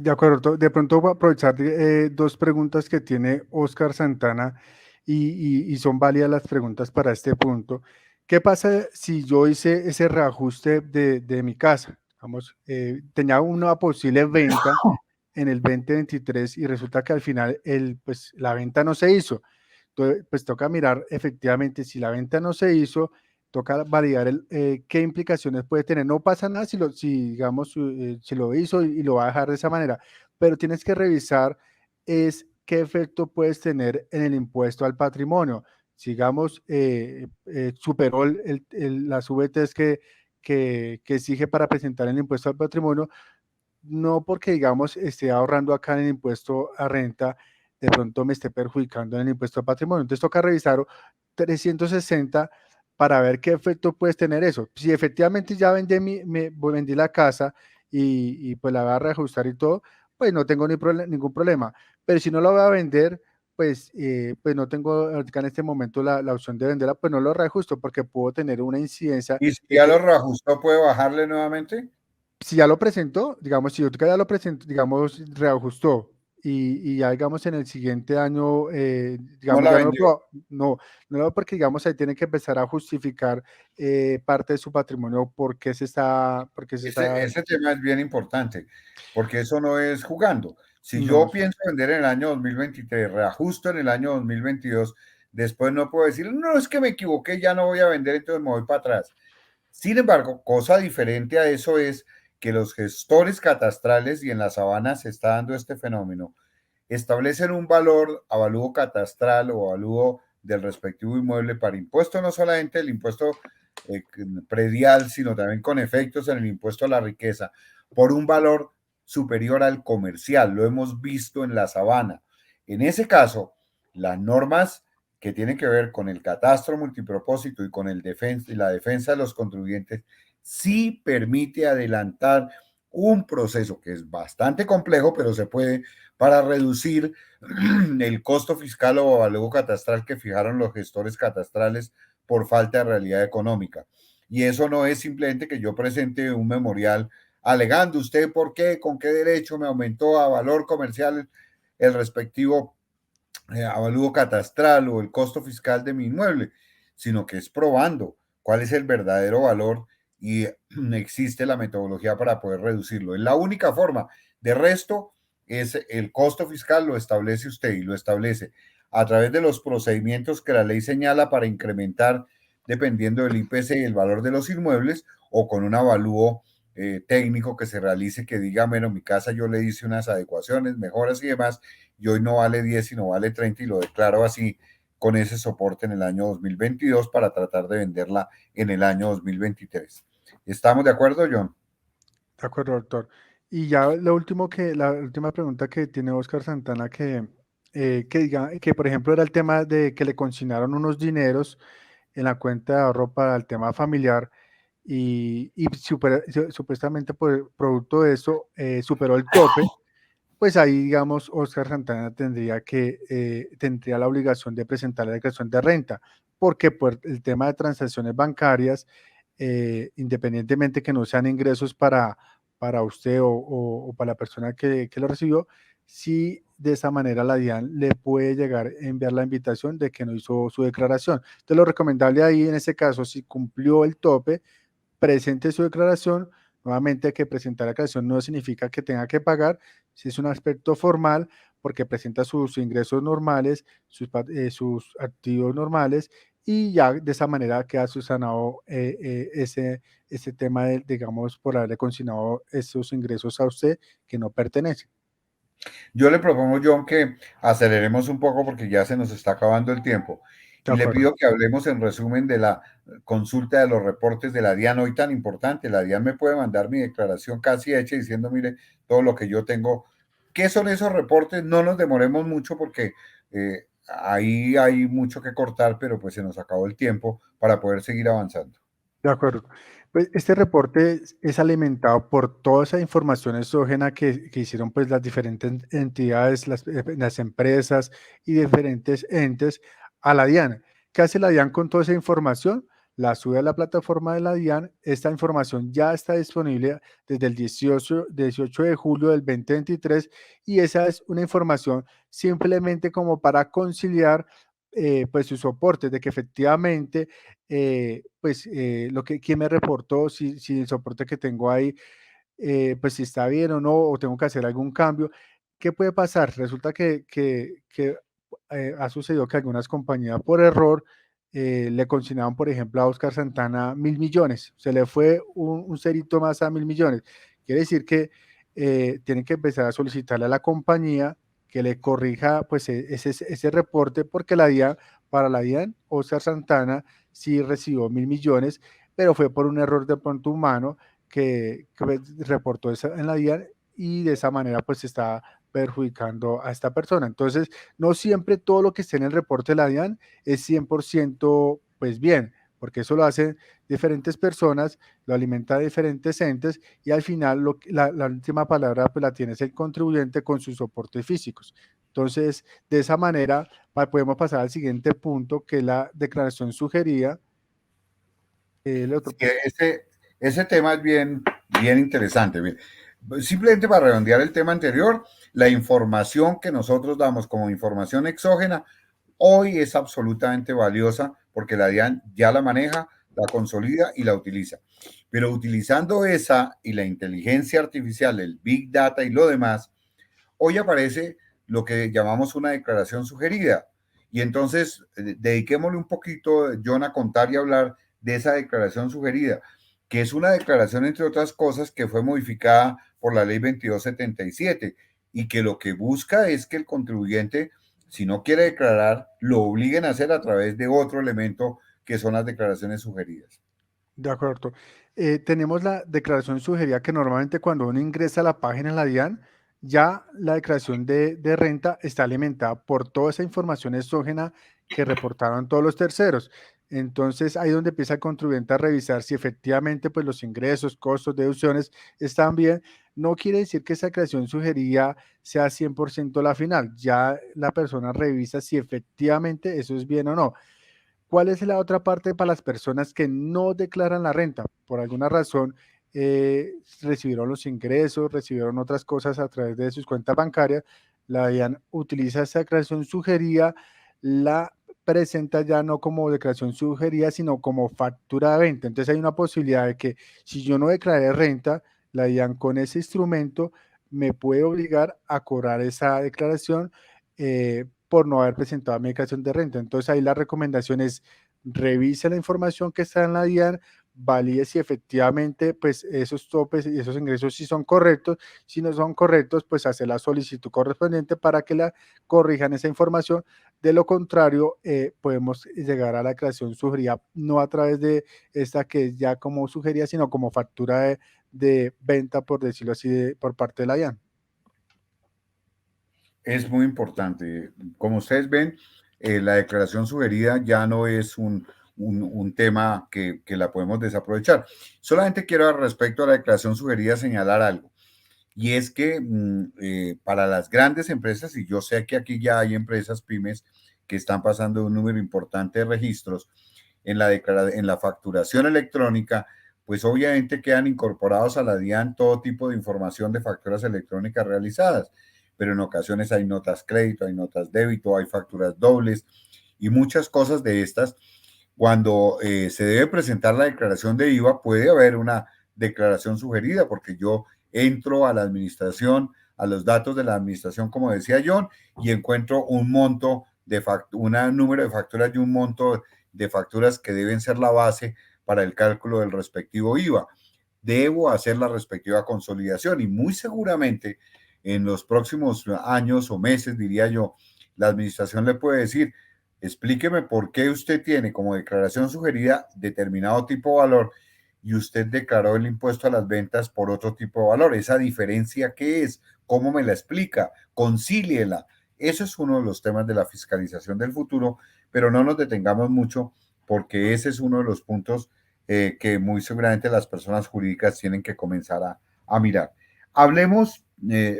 De acuerdo, de pronto voy a aprovechar dos preguntas que tiene Oscar Santana y son válidas las preguntas para este punto. ¿Qué pasa si yo hice ese reajuste de mi casa? Vamos, tenía una posible venta en el 2023 y resulta que al final pues, la venta no se hizo. Entonces, pues toca mirar efectivamente si la venta no se hizo, toca validar qué implicaciones puede tener. No pasa nada si digamos, si lo hizo y lo va a dejar de esa manera, pero tienes que revisar es qué efecto puedes tener en el impuesto al patrimonio. Si, digamos, superó las VTs que exige para presentar el impuesto al patrimonio, no porque, digamos, esté ahorrando acá en el impuesto a renta, de pronto me esté perjudicando en el impuesto a patrimonio. Entonces toca revisar 360 para ver qué efecto puede tener eso. Si efectivamente ya vendí la casa y pues la voy a reajustar y todo, pues no tengo ningún problema. Pero si no la voy a vender, pues no tengo ahorita en este momento la opción de venderla, pues no lo reajusto porque puedo tener una incidencia ¿Y si de ya que lo reajustó, puede bajarle nuevamente? si ya lo presentó, digamos, si yo ya lo presento, digamos, reajustó y ya, digamos, en el siguiente año, No digamos, la ya no lo vendió. puedo, no, porque, digamos, ahí tiene que empezar a justificar parte de su patrimonio porque se está, Ese tema es bien importante, porque eso no es jugando. Si no, yo pienso vender en el año 2023, reajusto en el año 2022, después no puedo decir, no, es que me equivoqué, ya no voy a vender, entonces me voy para atrás. Sin embargo, cosa diferente a eso es que los gestores catastrales, y en la sabana se está dando este fenómeno, establecen un valor, avalúo catastral o avalúo del respectivo inmueble para impuesto, no solamente el impuesto predial, sino también con efectos en el impuesto a la riqueza, por un valor superior al comercial. Lo hemos visto en la sabana. En ese caso, las normas que tienen que ver con el catastro multipropósito y con la defensa de los contribuyentes sí permite adelantar un proceso que es bastante complejo, pero se puede, para reducir el costo fiscal o avalúo catastral que fijaron los gestores catastrales por falta de realidad económica. Y eso no es simplemente que yo presente un memorial alegando usted por qué, con qué derecho me aumentó a valor comercial el respectivo avalúo catastral o el costo fiscal de mi inmueble, sino que es probando cuál es el verdadero valor y existe la metodología para poder reducirlo. Es la única forma. De resto, es el costo fiscal lo establece usted y lo establece a través de los procedimientos que la ley señala para incrementar dependiendo del IPC y el valor de los inmuebles o con un avalúo técnico que se realice que diga, bueno, mi casa yo le hice unas adecuaciones, mejoras y demás, y hoy no vale 10, sino vale 30 y lo declaro así con ese soporte en el año 2022 para tratar de venderla en el año 2023. ¿Estamos de acuerdo, John? de acuerdo, doctor. Y ya la última pregunta que tiene Oscar Santana, que por ejemplo era el tema de que le consignaron unos dineros en la cuenta de ahorro para el tema familiar y supuestamente por producto de eso superó el tope, pues ahí, digamos, Oscar Santana tendría la obligación de presentar la declaración de renta, porque por el tema de transacciones bancarias, independientemente que no sean ingresos para usted o para la persona que lo recibió, sí de esa manera la DIAN le puede llegar a enviar la invitación de que no hizo su declaración. Entonces, lo recomendable ahí en ese caso, si cumplió el tope, presente su declaración. Nuevamente, que presentar la declaración no significa que tenga que pagar, si es un aspecto formal, porque presenta sus ingresos normales, sus activos normales, y ya de esa manera queda subsanado ese tema, digamos, por haberle consignado esos ingresos a usted que no pertenecen. Yo le propongo, John, que aceleremos un poco porque ya se nos está acabando el tiempo. De Y le acuerdo. pido que hablemos en resumen de la consulta de los reportes de la DIAN hoy tan importante. La DIAN me puede mandar mi declaración casi hecha diciendo, mire, todo lo que yo tengo. ¿Qué son esos reportes? No nos demoremos mucho porque ahí hay mucho que cortar, pero pues se nos acabó el tiempo para poder seguir avanzando. De acuerdo. Pues este reporte es alimentado por toda esa información exógena que hicieron pues las diferentes entidades, las empresas y diferentes entes a la DIAN. ¿Qué hace la DIAN con toda esa información? la sube a la plataforma de la DIAN. Esta información ya está disponible desde el 18 de julio del 2023 y esa es una información simplemente como para conciliar pues sus soportes, de que efectivamente lo que quien me reportó, si el soporte que tengo ahí pues si está bien o no, o tengo que hacer algún cambio. ¿Qué puede pasar? Resulta que ha sucedido que algunas compañías por error le consignaban, por ejemplo, a Oscar Santana 1.000 millones. Se le fue un cerito más a 1.000 millones. Quiere decir que tienen que empezar a solicitarle a la compañía que le corrija pues ese reporte porque para la DIAN, Oscar Santana sí recibió 1.000 millones, pero fue por un error de pronto humano que reportó esa en la DIAN y de esa manera pues está perjudicando a esta persona. Entonces, no siempre todo lo que esté en el reporte de la DIAN es 100% pues bien, porque eso lo hacen diferentes personas, lo alimenta diferentes entes y al final la última palabra pues la tiene el contribuyente con sus soportes físicos. Entonces, de esa manera podemos pasar al siguiente punto, que es la declaración sugerida. El otro Sí, punto. ese tema es bien interesante. Bien. Simplemente para redondear el tema anterior, la información que nosotros damos como información exógena hoy es absolutamente valiosa porque la DIAN ya la maneja, la consolida y la utiliza. Pero utilizando esa y la inteligencia artificial, el Big Data y lo demás, hoy aparece lo que llamamos una declaración sugerida. Y entonces, dediquémosle un poquito, John, a contar y hablar de esa declaración sugerida, que es una declaración, entre otras cosas, que fue modificada por la ley 2277 y que lo que busca es que el contribuyente, si no quiere declarar, lo obliguen a hacer a través de otro elemento que son las declaraciones sugeridas. De acuerdo. Tenemos la declaración sugerida que normalmente cuando uno ingresa a la página de la DIAN, ya la declaración de renta está alimentada por toda esa información exógena que reportaron todos los terceros. Entonces ahí donde empieza el contribuyente a revisar si efectivamente pues, los ingresos, costos, deducciones están bien. No quiere decir que esa declaración sugerida sea 100% la final. Ya la persona revisa si efectivamente eso es bien o no. ¿Cuál es la otra parte para las personas que no declaran la renta? Por alguna razón recibieron los ingresos, recibieron otras cosas a través de sus cuentas bancarias, la DIAN utiliza esa declaración sugerida, la presenta ya no como declaración sugerida, sino como factura de venta. Entonces hay una posibilidad de que si yo no declaré renta, la DIAN con ese instrumento me puede obligar a cobrar esa declaración por no haber presentado mi declaración de renta. Entonces ahí la recomendación es revise la información que está en la DIAN, valide si efectivamente pues esos topes y esos ingresos sí son correctos. Si no son correctos, pues hacer la solicitud correspondiente para que la corrijan esa información. De lo contrario, podemos llegar a la declaración sugerida, no a través de esta que es ya como sugería, sino como factura de venta, por decirlo así, por parte de la DIAN. Es muy importante. Como ustedes ven, la declaración sugerida ya no es un tema que la podemos desaprovechar. Solamente quiero al respecto a la declaración sugerida señalar algo. Y es que para las grandes empresas, y yo sé que aquí ya hay empresas pymes que están pasando un número importante de registros en la facturación electrónica, pues obviamente quedan incorporados a la DIAN todo tipo de información de facturas electrónicas realizadas, pero en ocasiones hay notas crédito, hay notas débito, hay facturas dobles y muchas cosas de estas. Cuando se debe presentar la declaración de IVA, puede haber una declaración sugerida, porque yo entro a la administración, a los datos de la administración, como decía John, y encuentro un monto de un número de facturas y un monto de facturas que deben ser la base para el cálculo del respectivo IVA. Debo hacer la respectiva consolidación y muy seguramente en los próximos años o meses, diría yo, la administración le puede decir, explíqueme por qué usted tiene como declaración sugerida determinado tipo de valor y usted declaró el impuesto a las ventas por otro tipo de valor. ¿Esa diferencia qué es? ¿Cómo me la explica? Concíliela. Eso es uno de los temas de la fiscalización del futuro, pero no nos detengamos mucho porque ese es uno de los puntos que muy seguramente las personas jurídicas tienen que comenzar a mirar. Hablemos,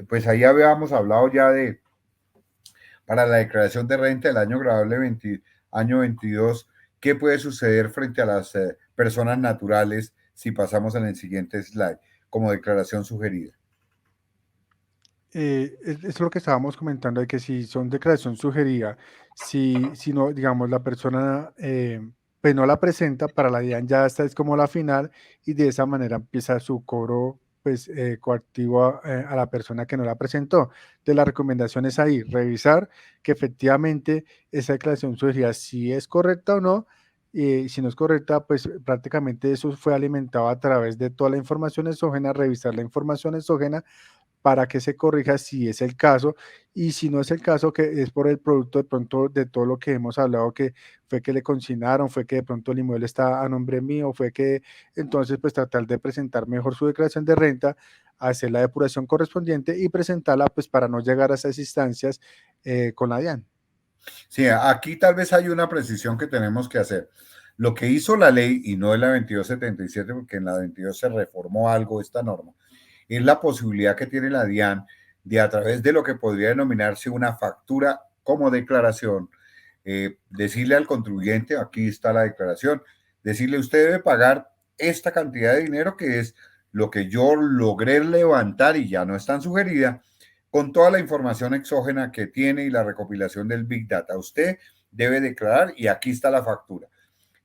pues ahí habíamos hablado ya para la declaración de renta del año grabable año 22, ¿Qué puede suceder frente a las personas naturales si pasamos en el siguiente slide como declaración sugerida? Es lo que estábamos comentando, de que si son declaración sugerida, si no, digamos, la persona pues no la presenta, para la DIAN ya esta es como la final y de esa manera empieza su cobro pues coactivo a la persona que no la presentó. De la recomendación es ahí, revisar que efectivamente esa declaración sugerida si es correcta o no. Y si no es correcta, pues prácticamente eso fue alimentado a través de toda la información exógena, revisar la información exógena para que se corrija si es el caso, y si no es el caso, que es por el producto de pronto de todo lo que hemos hablado, que fue que le consignaron, fue que de pronto el inmueble está a nombre mío, fue que entonces pues tratar de presentar mejor su declaración de renta, hacer la depuración correspondiente y presentarla pues para no llegar a esas instancias con la DIAN. Sí, aquí tal vez hay una precisión que tenemos que hacer. Lo que hizo la ley, y no es la 2277, porque en la 22 se reformó algo esta norma, es la posibilidad que tiene la DIAN de a través de lo que podría denominarse una factura como declaración, decirle al contribuyente, aquí está la declaración, decirle usted debe pagar esta cantidad de dinero que es lo que yo logré levantar y ya no es tan sugerida, con toda la información exógena que tiene y la recopilación del Big Data. Usted debe declarar y aquí está la factura.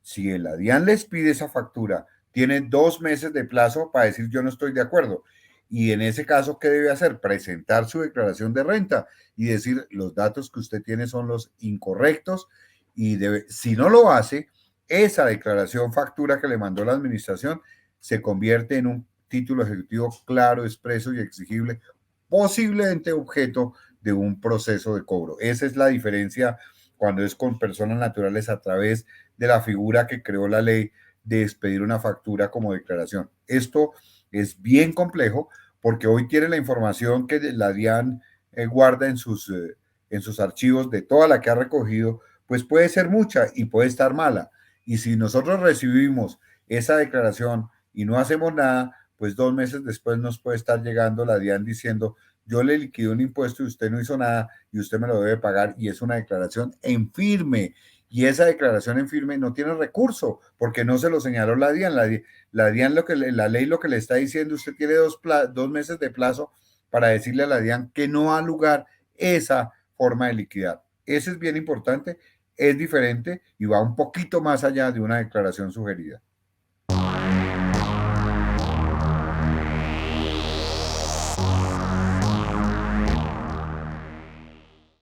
Si el ADIAN les pide esa factura, tiene 2 meses de plazo para decir yo no estoy de acuerdo. Y en ese caso, ¿qué debe hacer? Presentar su declaración de renta y decir los datos que usted tiene son los incorrectos y debe, si no lo hace, esa declaración factura que le mandó la administración se convierte en un título ejecutivo claro, expreso y exigible, posiblemente objeto de un proceso de cobro. Esa es la diferencia cuando es con personas naturales a través de la figura que creó la ley de expedir una factura como declaración. Esto es bien complejo porque hoy tiene la información que la DIAN guarda en sus archivos de toda la que ha recogido, pues puede ser mucha y puede estar mala. Y si nosotros recibimos esa declaración y no hacemos nada, pues 2 meses después nos puede estar llegando la DIAN diciendo, yo le liquidé un impuesto y usted no hizo nada y usted me lo debe pagar y es una declaración en firme. Y esa declaración en firme no tiene recurso porque no se lo señaló la DIAN. La DIAN, la ley lo que le está diciendo, usted tiene 2 meses de plazo para decirle a la DIAN que no ha lugar esa forma de liquidar. Ese es bien importante, es diferente y va un poquito más allá de una declaración sugerida.